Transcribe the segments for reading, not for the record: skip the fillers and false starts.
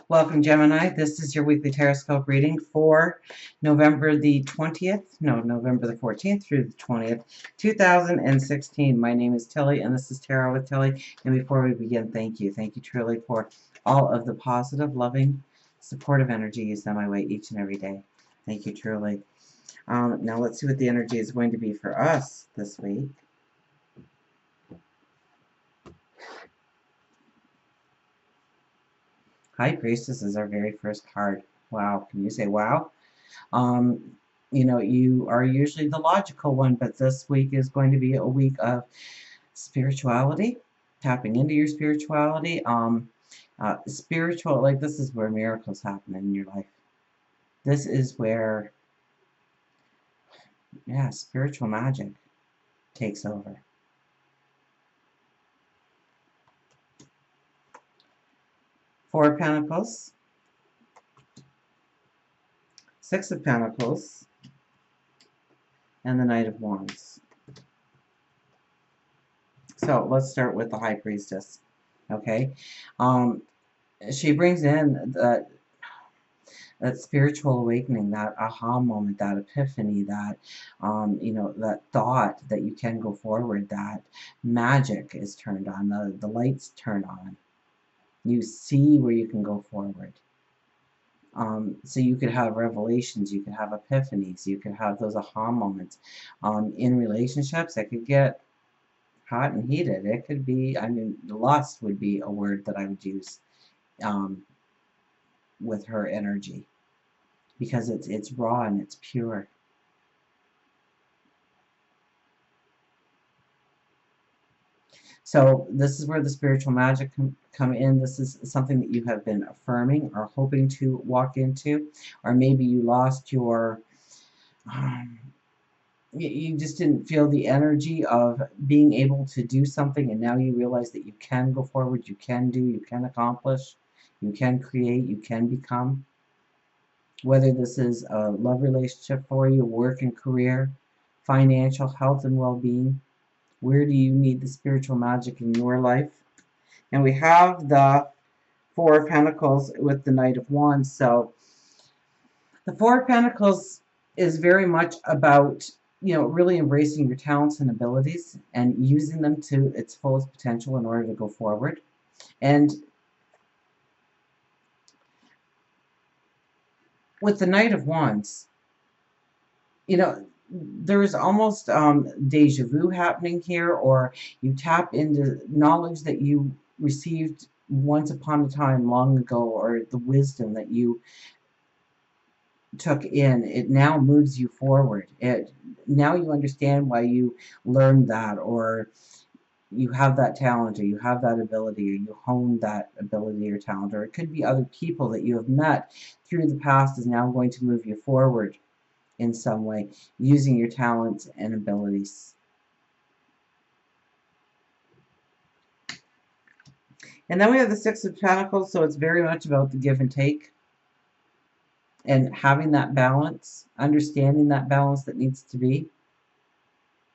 Welcome, Gemini. This is your weekly Teroscope reading for November the 20th, no, November the 14th through the 20th, 2016. My name is Tilly, and this is Tarot with Tilly. And before we begin, thank you. Thank you truly for all of the positive, loving, supportive energy you send my way each and every day. Thank you truly. Now let's see what the energy is going to be for us this week. High Priestess is our very first card. Wow. Can you say wow? You know, you are usually the logical one, but this week is going to be a week of spirituality, tapping into your spirituality. Spiritual, like this is where miracles happen in your life. This is where, yeah, spiritual magic takes over. Four of Pentacles, Six of Pentacles, and the Knight of Wands. So let's start with the High Priestess. Okay, she brings in that spiritual awakening, that aha moment, that epiphany, that you know, that thought that you can go forward, that magic is turned on, the lights turn on. You see where you can go forward. So you could have revelations, you could have epiphanies, you could have those aha moments. In relationships, it could get hot and heated. It could be, I mean, lust would be a word that I would use with her energy, because it's raw and it's pure. So this is where the spiritual magic come in. This is something that you have been affirming or hoping to walk into, or maybe you lost your, you just didn't feel the energy of being able to do something, and now you realize that you can go forward, you can do, you can accomplish, you can create, you can become. Whether this is a love relationship for you, work and career, financial, health and well-being. Where do you need the spiritual magic in your life? And we have the Four of Pentacles with the Knight of Wands. So the Four of Pentacles is very much about, you know, really embracing your talents and abilities and using them to its fullest potential in order to go forward. And with the Knight of Wands, you know, there's almost deja vu happening here, or you tap into knowledge that you received once upon a time long ago, or the wisdom that you took in. It now moves you forward. It now you understand why you learned that, or you have that talent, or you have that ability, or you honed that ability or talent, or it could be other people that you have met through the past is now going to move you forward in some way, using your talents and abilities. And then we have the Six of Pentacles, so it's very much about the give and take and having that balance, understanding that balance that needs to be,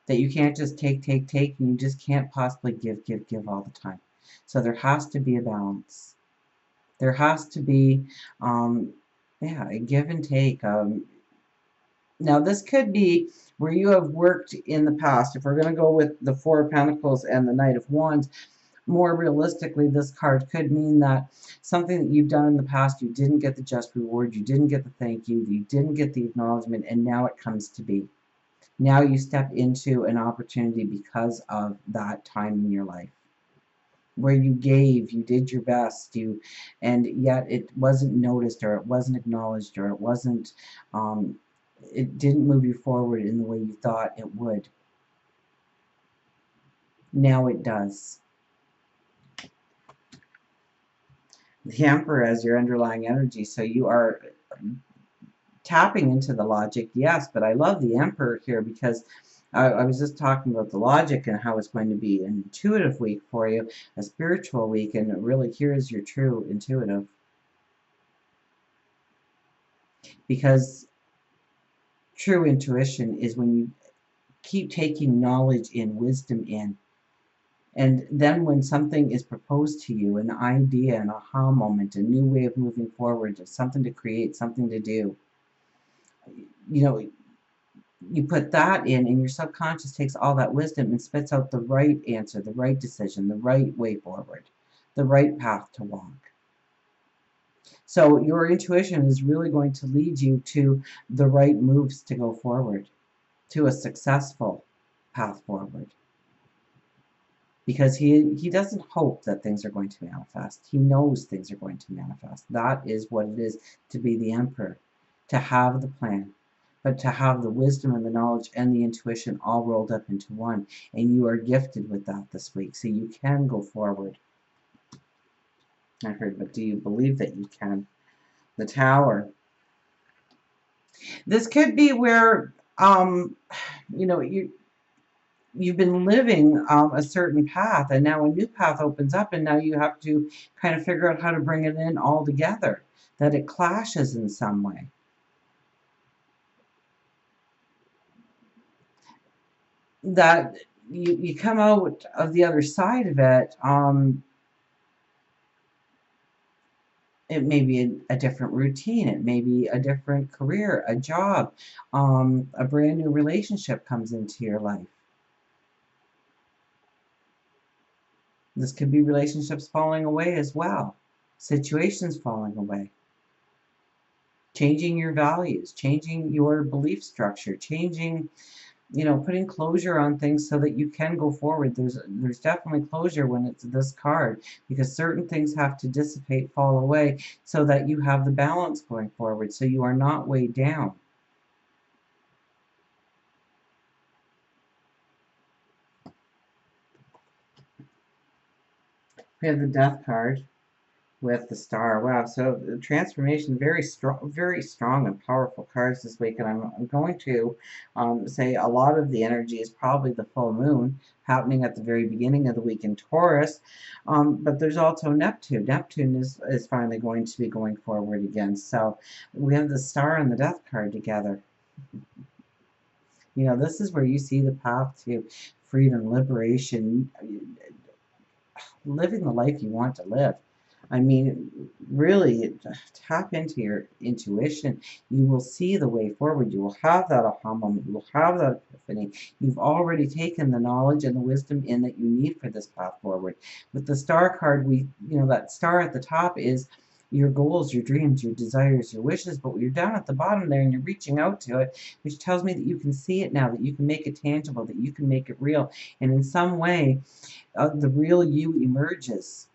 that you can't just take, and you just can't possibly give all the time. So there has to be a balance. There has to be, yeah, a give and take. Now, this could be where you have worked in the past. If we're going to go with the Four of Pentacles and the Knight of Wands, more realistically, this card could mean that something that you've done in the past, you didn't get the just reward, you didn't get the thank you, you didn't get the acknowledgement, and now it comes to be. Now you step into an opportunity because of that time in your life where you gave, you did your best, and yet it wasn't noticed, or it wasn't acknowledged, or it wasn't, it didn't move you forward in the way you thought it would. Now it does. The Emperor as your underlying energy, so you are tapping into the logic, yes, but I love the Emperor here because I was just talking about the logic and how it's going to be an intuitive week for you, a spiritual week, and really here is your true intuitive. Because true intuition is when you keep taking knowledge in, wisdom in, And then when something is proposed to you, an idea, an aha moment, a new way of moving forward, something to create, something to do, you know, you put that in, and your subconscious takes all that wisdom and spits out the right answer, the right decision, the right way forward, the right path to walk. So your intuition is really going to lead you to the right moves to go forward, to a successful path forward. Because he doesn't hope that things are going to manifest. He knows things are going to manifest. That is what it is to be the emperor, to have the plan, but to have the wisdom and the knowledge and the intuition all rolled up into one. And you are gifted with that this week, so you can go forward. I heard, but do you believe that you can? The Tower. This could be where, you know, you've been living a certain path, and now a new path opens up, and now you have to kind of figure out how to bring it in all together, that it clashes in some way. That you come out of the other side of it, it may be a different routine, it may be a different career, a job, a brand new relationship comes into your life. This could be relationships falling away as well, situations falling away. Changing your values, changing your belief structure, changing, putting closure on things so that you can go forward. There's definitely closure when it's this card, because certain things have to dissipate, fall away, so that you have the balance going forward, so you are not weighed down. We have the Death card with the Star. Wow, so the transformation, very strong and powerful cards this week. And I'm going to say a lot of the energy is probably the full moon happening at the very beginning of the week in Taurus. But there's also Neptune. Neptune is finally going to be going forward again. So we have the Star and the Death card together. This is where you see the path to freedom, liberation, living the life you want to live. I mean, really tap into your intuition. You will see the way forward. You will have that aha moment. You will have that epiphany. You've already taken the knowledge and the wisdom in that you need for this path forward. With the Star card, that star at the top is your goals, your dreams, your desires, your wishes, but you're down at the bottom there and you're reaching out to it, which tells me that you can see it now, that you can make it tangible, that you can make it real. And in some way, the real you emerges,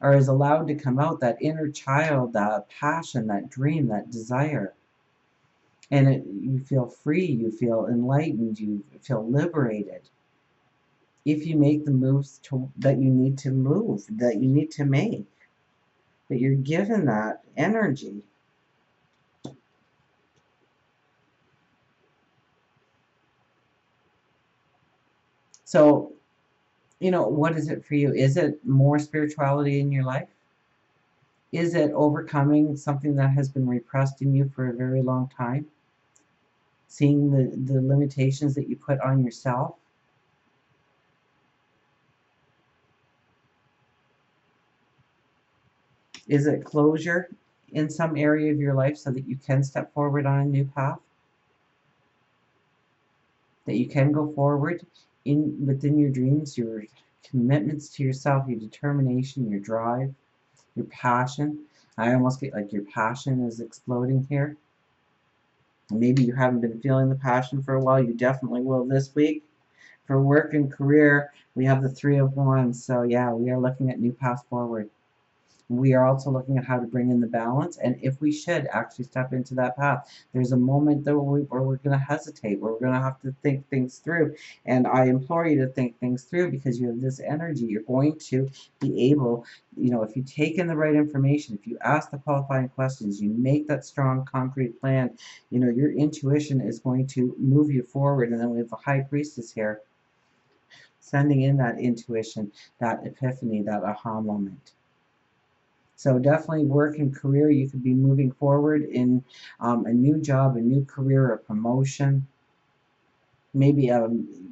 or is allowed to come out, that inner child, that passion, that dream, that desire. And you feel free, you feel enlightened, you feel liberated. If you make the moves that you need to move, that you need to make, that you're given that energy. So, what is it for you? Is it more spirituality in your life? Is it overcoming something that has been repressed in you for a very long time? Seeing the limitations that you put on yourself? Is it closure in some area of your life so that you can step forward on a new path? That you can go forward within your dreams, your commitments to yourself, your determination, your drive, your passion. I almost get like your passion is exploding here. Maybe you haven't been feeling the passion for a while. You definitely will this week. For work and career, we have the Three of Wands. So yeah, we are looking at new paths forward. We are also looking at how to bring in the balance, and if we should actually step into that path. There's a moment though where we're going to hesitate, where we're going to have to think things through, and I implore you to think things through, because you have this energy. You're going to be able, if you take in the right information, if you ask the qualifying questions, you make that strong concrete plan, your intuition is going to move you forward. And then we have the High Priestess here, sending in that intuition, that epiphany, that aha moment. So definitely work and career. You could be moving forward in a new job, a new career, a promotion. Maybe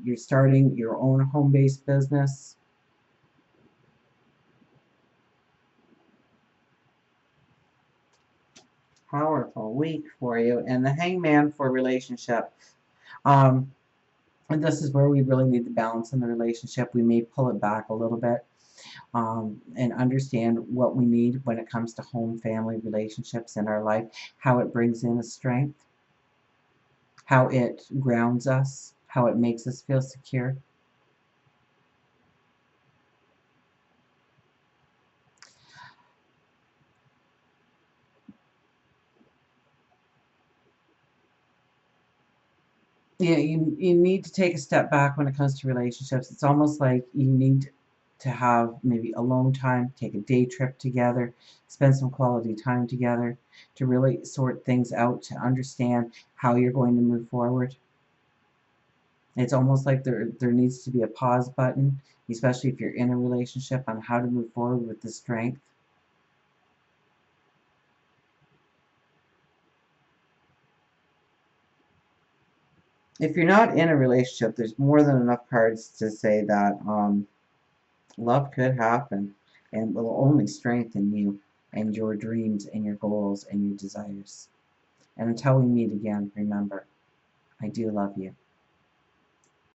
you're starting your own home-based business. Powerful week for you. And the Hangman for relationship. Um, and this is where we really need the balance in the relationship. We may pull it back a little bit, and understand what we need when it comes to home, family, relationships in our life, how it brings in a strength, how it grounds us, how it makes us feel secure. Yeah, you need to take a step back when it comes to relationships. It's almost like you need to have maybe alone time, take a day trip together, spend some quality time together to really sort things out, to understand how you're going to move forward. It's almost like there needs to be a pause button, especially if you're in a relationship, on how to move forward with the strength. If you're not in a relationship, there's more than enough cards to say that love could happen and will only strengthen you and your dreams and your goals and your desires. And until we meet again, remember, I do love you.